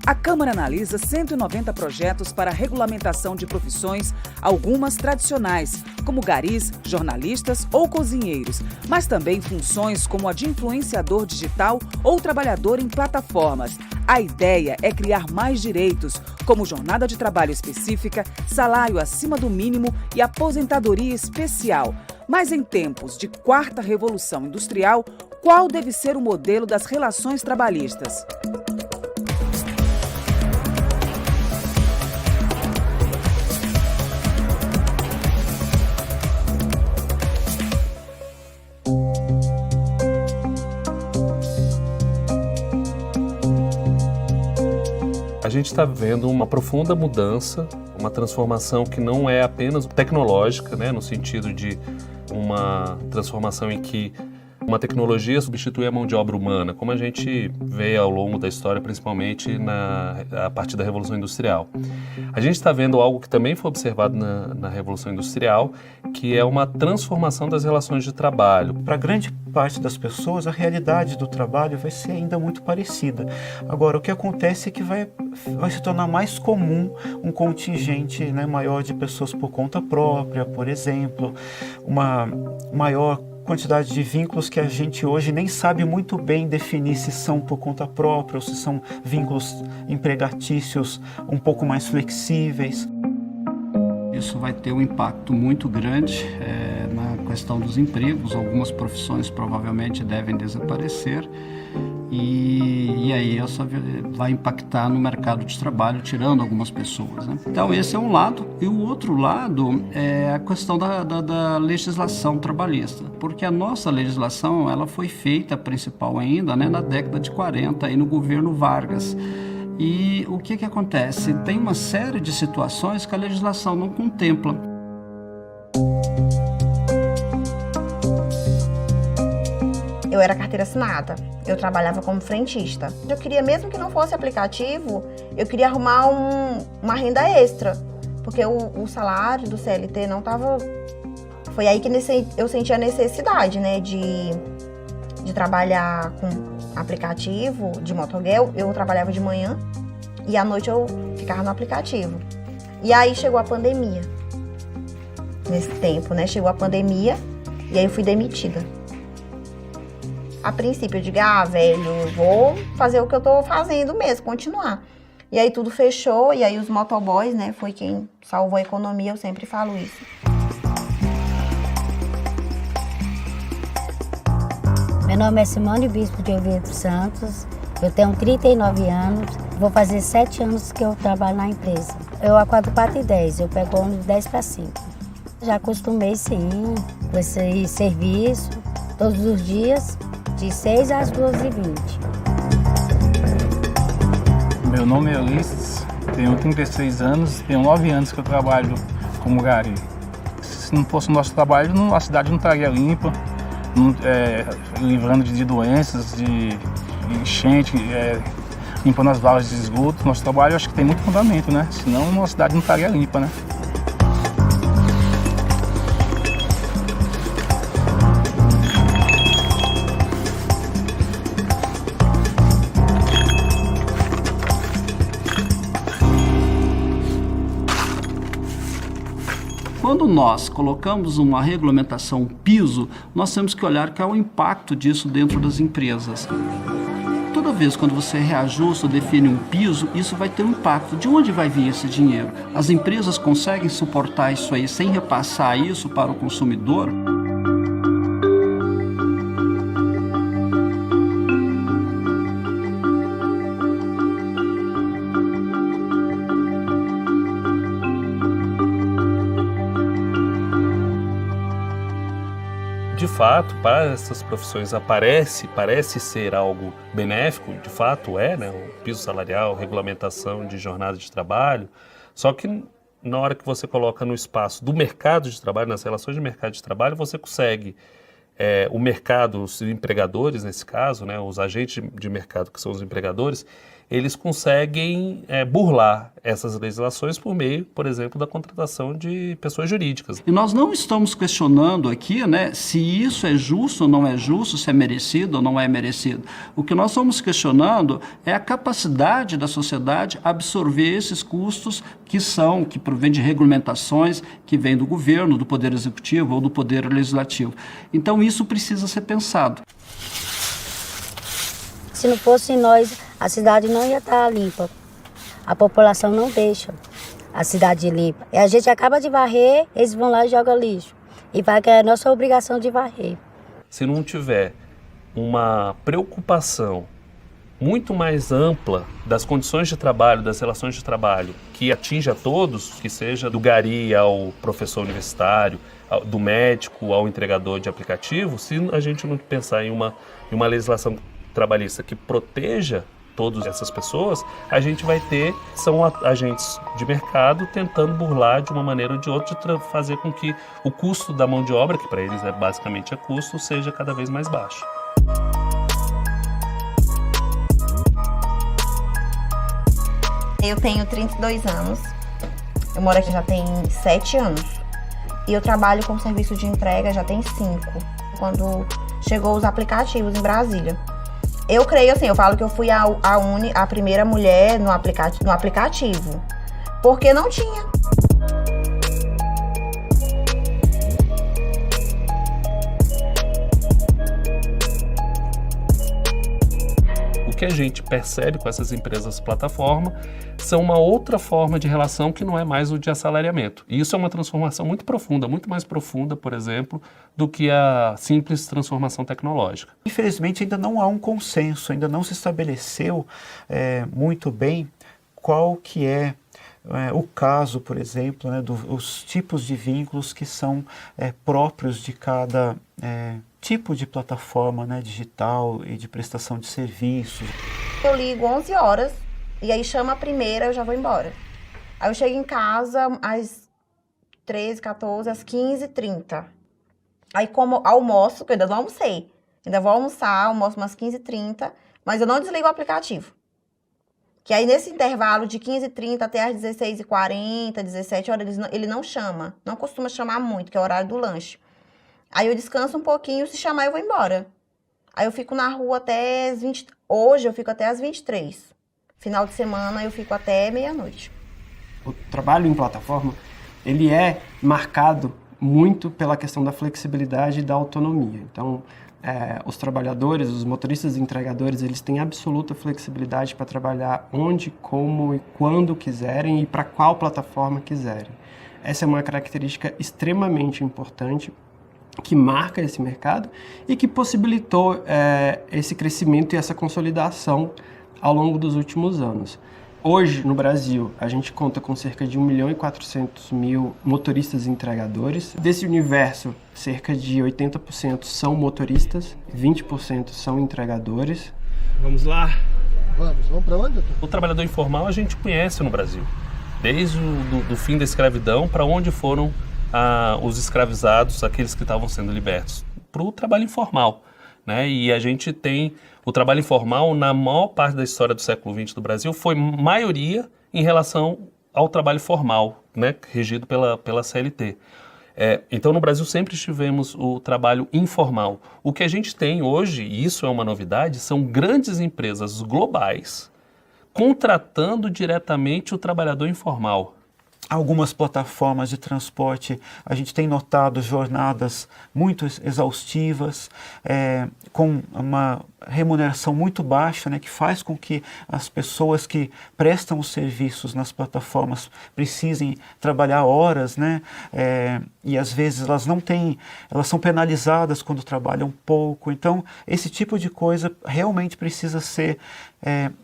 A Câmara analisa 190 projetos para a regulamentação de profissões, algumas tradicionais, como garis, jornalistas ou cozinheiros, mas também funções como a de influenciador digital ou trabalhador em plataformas. A ideia é criar mais direitos, como jornada de trabalho específica, salário acima do mínimo e aposentadoria especial. Mas em tempos de quarta revolução industrial, qual deve ser o modelo das relações trabalhistas? A gente está vendo uma profunda mudança, uma transformação que não é apenas tecnológica, né, no sentido de uma transformação em que uma tecnologia substitui a mão de obra humana, como a gente vê ao longo da história, principalmente a partir da Revolução Industrial. A gente está vendo algo que também foi observado na Revolução Industrial, que é uma transformação das relações de trabalho. Para grande parte das pessoas, a realidade do trabalho vai ser ainda muito parecida. Agora, o que acontece é que vai se tornar mais comum um contingente, né, maior de pessoas por conta própria, por exemplo, uma maior quantidade de vínculos que a gente hoje nem sabe muito bem definir se são por conta própria ou se são vínculos empregatícios um pouco mais flexíveis. Isso vai ter um impacto muito grande na questão dos empregos. Algumas profissões provavelmente devem desaparecer e aí isso vai impactar no mercado de trabalho, tirando algumas pessoas, né? Então esse é um lado. E o outro lado é a questão da legislação trabalhista, porque a nossa legislação ela foi feita, principal ainda, né, na década de 40, aí no governo Vargas. E o que acontece? Tem uma série de situações que a legislação não contempla. Eu era carteira assinada, eu trabalhava como frentista. Eu queria, mesmo que não fosse aplicativo, eu queria arrumar uma renda extra, porque o salário do CLT não estava... Foi aí que eu senti a necessidade, né, de trabalhar com aplicativo de motoguel. Eu trabalhava de manhã e à noite eu ficava no aplicativo. E aí chegou a pandemia. Nesse tempo, né? Chegou a pandemia e aí eu fui demitida. A princípio eu digo, velho, eu vou fazer o que eu tô fazendo mesmo, continuar. E aí tudo fechou e aí os motoboys, né? Foi quem salvou a economia, eu sempre falo isso. Meu nome é Simone Bispo de Oviedo Santos, eu tenho 39 anos, vou fazer 7 anos que eu trabalho na empresa. Eu acordo 4h10, eu pego ônibus 10 para 5. Já acostumei sim com esse serviço, todos os dias, de 6 às 12h20. Meu nome é Ulisses, tenho 36 anos, tenho 9 anos que eu trabalho como gari. Se não fosse o nosso trabalho, a cidade não estaria limpa. Livrando de doenças, de enchente, limpando as valas de esgoto. Nosso trabalho acho que tem muito fundamento, né? Senão a nossa cidade não estaria limpa, né? Quando nós colocamos uma regulamentação, um piso, nós temos que olhar qual é o impacto disso dentro das empresas. Toda vez quando você reajusta ou define um piso, isso vai ter um impacto. De onde vai vir esse dinheiro? As empresas conseguem suportar isso aí sem repassar isso para o consumidor? De fato, para essas profissões parece ser algo benéfico, de fato né? O piso salarial, regulamentação de jornada de trabalho, só que na hora que você coloca no espaço do mercado de trabalho, nas relações de mercado de trabalho, você consegue, o mercado, os empregadores nesse caso, né? Os agentes de mercado que são os empregadores, eles conseguem burlar essas legislações por meio, por exemplo, da contratação de pessoas jurídicas. E nós não estamos questionando aqui, né, se isso é justo ou não é justo, se é merecido ou não é merecido. O que nós estamos questionando é a capacidade da sociedade absorver esses custos que provém de regulamentações que vêm do governo, do Poder Executivo ou do Poder Legislativo. Então isso precisa ser pensado. Se não fosse nós, a cidade não ia estar limpa. A população não deixa a cidade limpa. E a gente acaba de varrer, eles vão lá e jogam lixo. E vai que é a nossa obrigação de varrer. Se não tiver uma preocupação muito mais ampla das condições de trabalho, das relações de trabalho, que atinja a todos, que seja do gari ao professor universitário, do médico ao entregador de aplicativo, se a gente não pensar em uma legislação trabalhista que proteja todas essas pessoas, a gente vai ter, são agentes de mercado tentando burlar de uma maneira ou de outra, fazer com que o custo da mão de obra, que para eles basicamente é custo, seja cada vez mais baixo. Eu tenho 32 anos, eu moro aqui já tem 7 anos e eu trabalho com serviço de entrega já tem 5, quando chegou os aplicativos em Brasília. Eu creio assim, eu falo que eu fui a primeira mulher no aplicativo, porque não tinha. O que a gente percebe com essas empresas plataforma são uma outra forma de relação que não é mais o de assalariamento. E isso é uma transformação muito profunda, muito mais profunda, por exemplo, do que a simples transformação tecnológica. Infelizmente ainda não há um consenso, ainda não se estabeleceu muito bem qual que é o caso, por exemplo, né, os tipos de vínculos que são próprios de cada tipo de plataforma, né, digital e de prestação de serviços. Eu ligo 11 horas e aí chama a primeira, eu já vou embora. Aí eu chego em casa às 13, 14, às 15h30. Aí como almoço, que eu ainda não almocei, ainda vou almoçar, almoço umas 15h30, mas eu não desligo o aplicativo. Que aí nesse intervalo de 15h30 até às 16h40, 17 horas, ele não chama, não costuma chamar muito, que é o horário do lanche. Aí eu descanso um pouquinho, se chamar eu vou embora. Aí eu fico na rua até as 20... Hoje eu fico até as 23. Final de semana eu fico até meia-noite. O trabalho em plataforma, ele é marcado muito pela questão da flexibilidade e da autonomia. Então, os trabalhadores, os motoristas e entregadores, eles têm absoluta flexibilidade para trabalhar onde, como e quando quiserem e para qual plataforma quiserem. Essa é uma característica extremamente importante que marca esse mercado e que possibilitou esse crescimento e essa consolidação ao longo dos últimos anos. Hoje, no Brasil, a gente conta com cerca de 1.400.000 motoristas e entregadores. Desse universo, cerca de 80% são motoristas, 20% são entregadores. Vamos lá? Vamos para onde, doutor? O trabalhador informal a gente conhece no Brasil. Desde o fim da escravidão, para onde foram os escravizados, aqueles que estavam sendo libertos? Para o trabalho informal, né? E a gente tem o trabalho informal, na maior parte da história do século XX do Brasil, foi maioria em relação ao trabalho formal, né? Regido pela CLT. Então, no Brasil sempre tivemos o trabalho informal. O que a gente tem hoje, e isso é uma novidade, são grandes empresas globais contratando diretamente o trabalhador informal. Algumas plataformas de transporte, a gente tem notado jornadas muito exaustivas, com uma remuneração muito baixa, né, que faz com que as pessoas que prestam os serviços nas plataformas precisem trabalhar horas, né, e às vezes elas são penalizadas quando trabalham pouco. Então, esse tipo de coisa realmente precisa ser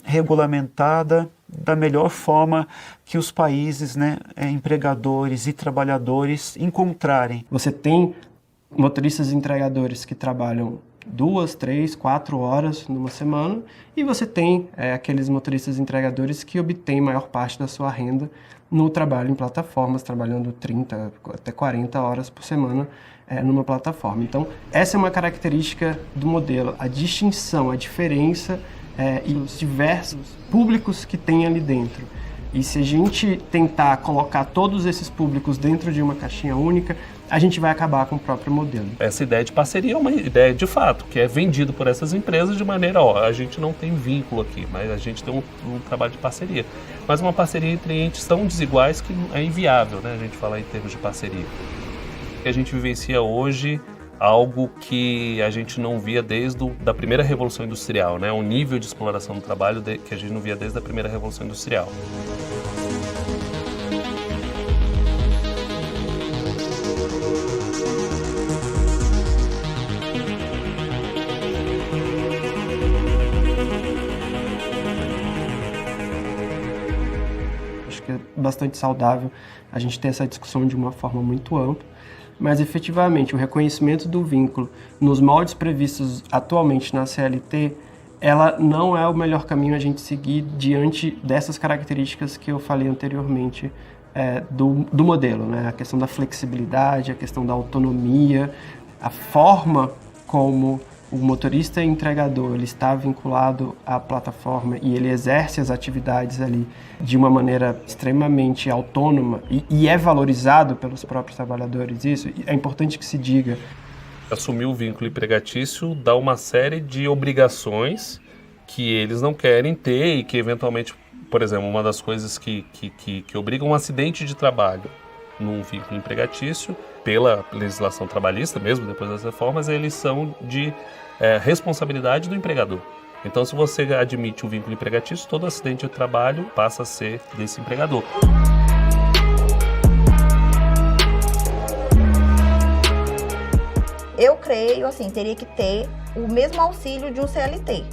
regulamentada da melhor forma que os países, né, empregadores e trabalhadores encontrarem. Você tem motoristas e entregadores que trabalham 2, 3, 4 horas numa semana e você tem aqueles motoristas e entregadores que obtêm maior parte da sua renda no trabalho em plataformas, trabalhando 30 até 40 horas por semana numa plataforma. Então, essa é uma característica do modelo. A distinção, a diferença e os diversos públicos que tem ali dentro. E se a gente tentar colocar todos esses públicos dentro de uma caixinha única, a gente vai acabar com o próprio modelo. Essa ideia de parceria é uma ideia de fato, que é vendido por essas empresas de maneira, a gente não tem vínculo aqui, mas a gente tem um trabalho de parceria. Mas uma parceria entre entes tão desiguais que é inviável, né, a gente falar em termos de parceria. A gente vivencia hoje algo que a gente não via desde a primeira Revolução Industrial, né, um nível de exploração do trabalho que a gente não via desde a primeira Revolução Industrial. Bastante saudável a gente ter essa discussão de uma forma muito ampla, mas efetivamente o reconhecimento do vínculo nos moldes previstos atualmente na CLT, ela não é o melhor caminho a gente seguir diante dessas características que eu falei anteriormente do modelo, né? A questão da flexibilidade, a questão da autonomia, a forma como o motorista entregador ele está vinculado à plataforma e ele exerce as atividades ali de uma maneira extremamente autônoma e é valorizado pelos próprios trabalhadores. Isso é importante que se diga. Assumir o vínculo empregatício dá uma série de obrigações que eles não querem ter e que eventualmente, por exemplo, uma das coisas que obriga um acidente de trabalho num vínculo empregatício, pela legislação trabalhista mesmo, depois das reformas, eles são de responsabilidade do empregador. Então, se você admite o vínculo empregatício, todo acidente de trabalho passa a ser desse empregador. Eu creio, assim, teria que ter o mesmo auxílio de um CLT.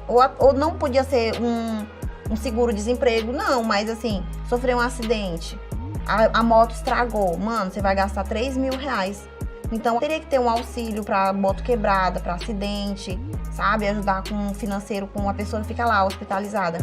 Ou não podia ser um seguro-desemprego, não, mas assim, sofreu um acidente, a moto estragou, mano, você vai gastar R$3.000. Então, teria que ter um auxílio para moto quebrada, para acidente, sabe? Ajudar com o financeiro, com a pessoa que fica lá hospitalizada.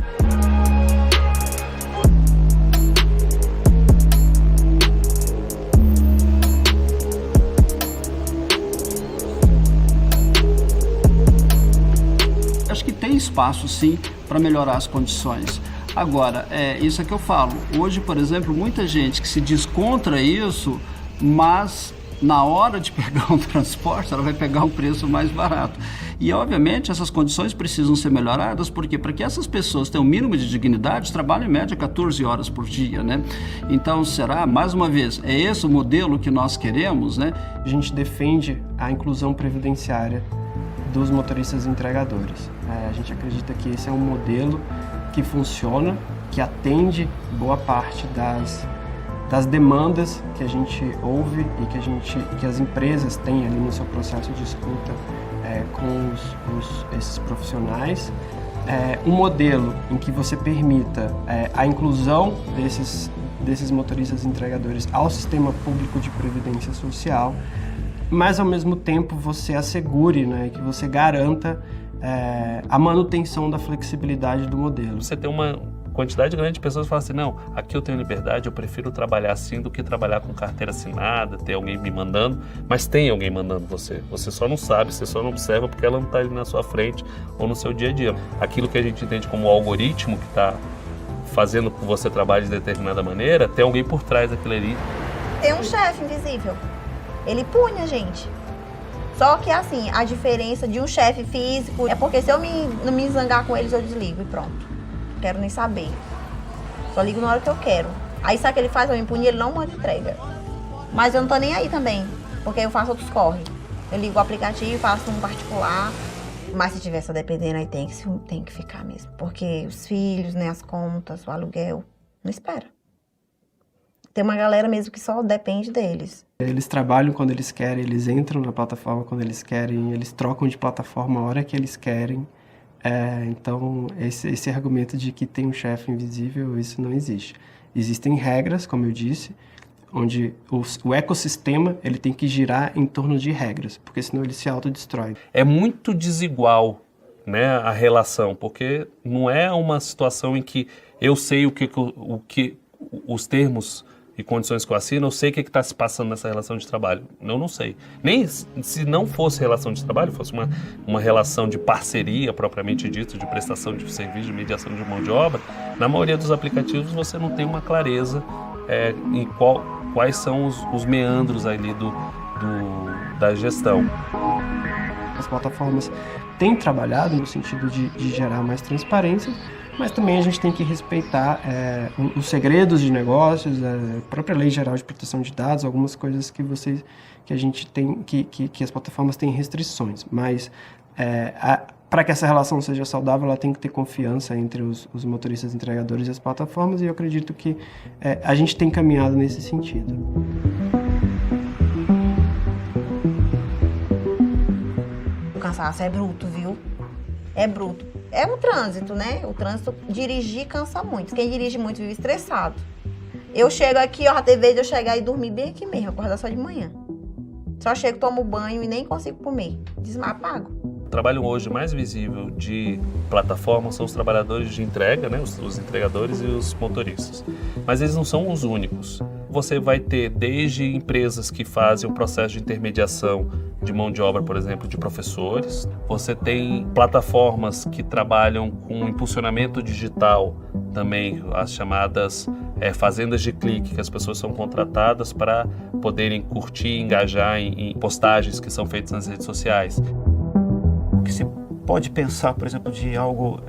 Acho que tem espaço, sim, para melhorar as condições. Agora, isso é que eu falo. Hoje, por exemplo, muita gente que se diz contra isso, mas na hora de pegar um transporte, ela vai pegar um preço mais barato. E, obviamente, essas condições precisam ser melhoradas, porque para que essas pessoas tenham o mínimo de dignidade, trabalham em média 14 horas por dia, né? Então, será, mais uma vez, é esse o modelo que nós queremos, né? A gente defende a inclusão previdenciária dos motoristas entregadores. A gente acredita que esse é um modelo que funciona, que atende boa parte das demandas que a gente ouve e que as empresas têm ali no seu processo de escuta com esses profissionais. Um modelo em que você permita a inclusão desses motoristas entregadores ao sistema público de previdência social, mas ao mesmo tempo você assegure, né, que você garanta a manutenção da flexibilidade do modelo. Você tem uma quantidade grande de pessoas que falam assim, não, aqui eu tenho liberdade, eu prefiro trabalhar assim do que trabalhar com carteira assinada, ter alguém me mandando, mas tem alguém mandando você só não sabe, você só não observa porque ela não está ali na sua frente ou no seu dia a dia. Aquilo que a gente entende como algoritmo que está fazendo com que você trabalhe de determinada maneira, tem alguém por trás daquilo ali. Tem um chefe invisível, ele pune a gente. Só que assim, a diferença de um chefe físico é porque se eu não me zangar com eles, eu desligo e pronto. Não quero nem saber. Só ligo na hora que eu quero. Aí sabe o que ele faz? Eu me punir, ele não manda entrega. Mas eu não tô nem aí também, porque eu faço outros corre. Eu ligo o aplicativo, faço um particular. Mas se tiver só dependendo, aí tem que ficar mesmo. Porque os filhos, né, as contas, o aluguel, não espera. Tem uma galera mesmo que só depende deles. Eles trabalham quando eles querem, eles entram na plataforma quando eles querem, eles trocam de plataforma a hora que eles querem. Então, esse argumento de que tem um chefe invisível, isso não existe. Existem regras, como eu disse, onde o ecossistema ele tem que girar em torno de regras, porque senão ele se autodestrói. É muito desigual, né, a relação, porque não é uma situação em que eu sei o que os termos e condições que eu assino, eu sei o que está se passando nessa relação de trabalho. Eu não sei. Nem se não fosse relação de trabalho, fosse uma relação de parceria propriamente dita, de prestação de serviço, de mediação de mão de obra, na maioria dos aplicativos você não tem uma clareza em quais são os meandros ali da gestão. As plataformas têm trabalhado no sentido de gerar mais transparência, mas também a gente tem que respeitar os segredos de negócios, a própria Lei Geral de Proteção de Dados, algumas coisas que a gente tem, que as plataformas têm restrições. Mas para que essa relação seja saudável, ela tem que ter confiança entre os motoristas entregadores e as plataformas, e eu acredito que a gente tem caminhado nesse sentido. O cansaço é bruto, viu? É bruto. É um trânsito, né? O trânsito, dirigir cansa muito. Quem dirige muito vive estressado. Eu chego aqui, ó, já teve vez de eu chegar e dormir bem aqui mesmo, acordar só de manhã. Só chego, tomo banho e nem consigo comer. Apago. O trabalho hoje mais visível de plataforma são os trabalhadores de entrega, né? Os entregadores e os motoristas. Mas eles não são os únicos. Você vai ter desde empresas que fazem o processo de intermediação de mão de obra, por exemplo, de professores. Você tem plataformas que trabalham com impulsionamento digital também, as chamadas fazendas de clique, que as pessoas são contratadas para poderem curtir e engajar em postagens que são feitas nas redes sociais. O que se pode pensar, por exemplo, de algo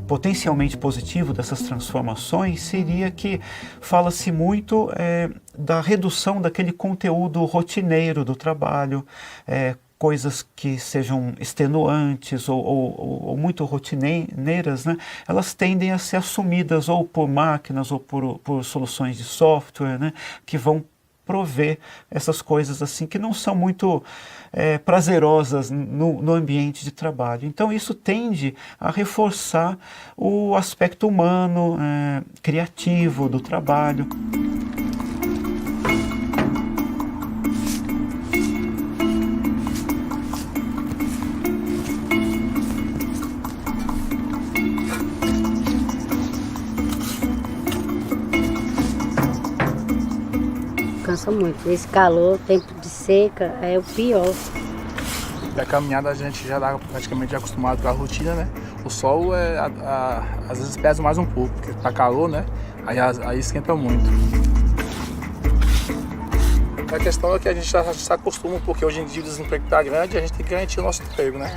potencialmente positivo dessas transformações seria que fala-se muito da redução daquele conteúdo rotineiro do trabalho, coisas que sejam extenuantes ou muito rotineiras, né? Elas tendem a ser assumidas ou por máquinas ou por soluções de software, né? Que vão prover essas coisas assim que não são muito prazerosas no ambiente de trabalho. Então isso tende a reforçar o aspecto humano, criativo do trabalho. Cansa muito. Esse calor, tempo de seca, é o pior. A caminhada a gente já está praticamente acostumado com a rotina, né? O sol às vezes pesa mais um pouco, porque tá calor, né? Aí esquenta muito. A questão é que a gente já se acostuma, porque hoje em dia o desemprego está grande e a gente tem que garantir o nosso emprego, né?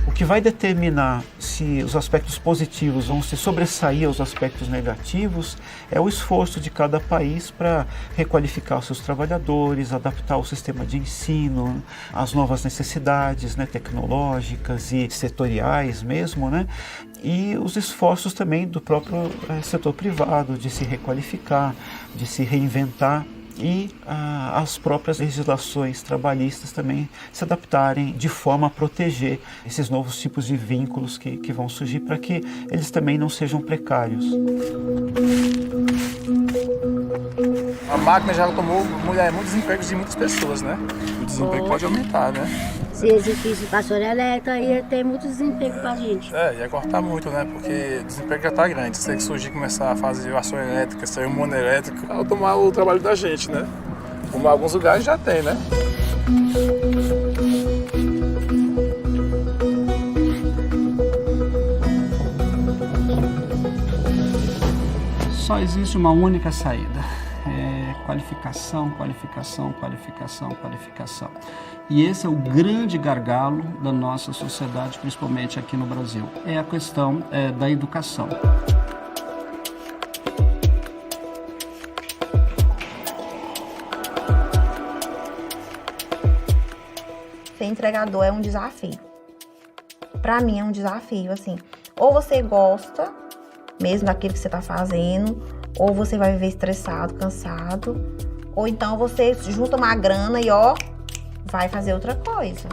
O que vai determinar se os aspectos positivos vão se sobressair aos aspectos negativos é o esforço de cada país para requalificar os seus trabalhadores, adaptar o sistema de ensino às novas necessidades, né, tecnológicas e setoriais mesmo, né? E os esforços também do próprio setor privado de se requalificar, de se reinventar, e as próprias legislações trabalhistas também se adaptarem de forma a proteger esses novos tipos de vínculos que vão surgir para que eles também não sejam precários. A máquina já tomou muitos empregos de muitas pessoas, né? O desemprego pode aumentar, né? Se existisse vassoura elétrica, ia ter muito desemprego pra gente. Ia cortar muito, né? Porque o desemprego já tá grande. Se surgir começar a fazer vassoura elétrica, sair um mono elétrico, vai tomar o trabalho da gente, né? Como em alguns lugares já tem, né? Só existe uma única saída. Qualificação, qualificação, qualificação, qualificação. E esse é o grande gargalo da nossa sociedade, principalmente aqui no Brasil. É a questão da educação. Ser entregador é um desafio. Para mim é um desafio, assim. Ou você gosta mesmo daquilo que você está fazendo, ou você vai viver estressado, cansado, ou então você junta uma grana e vai fazer outra coisa.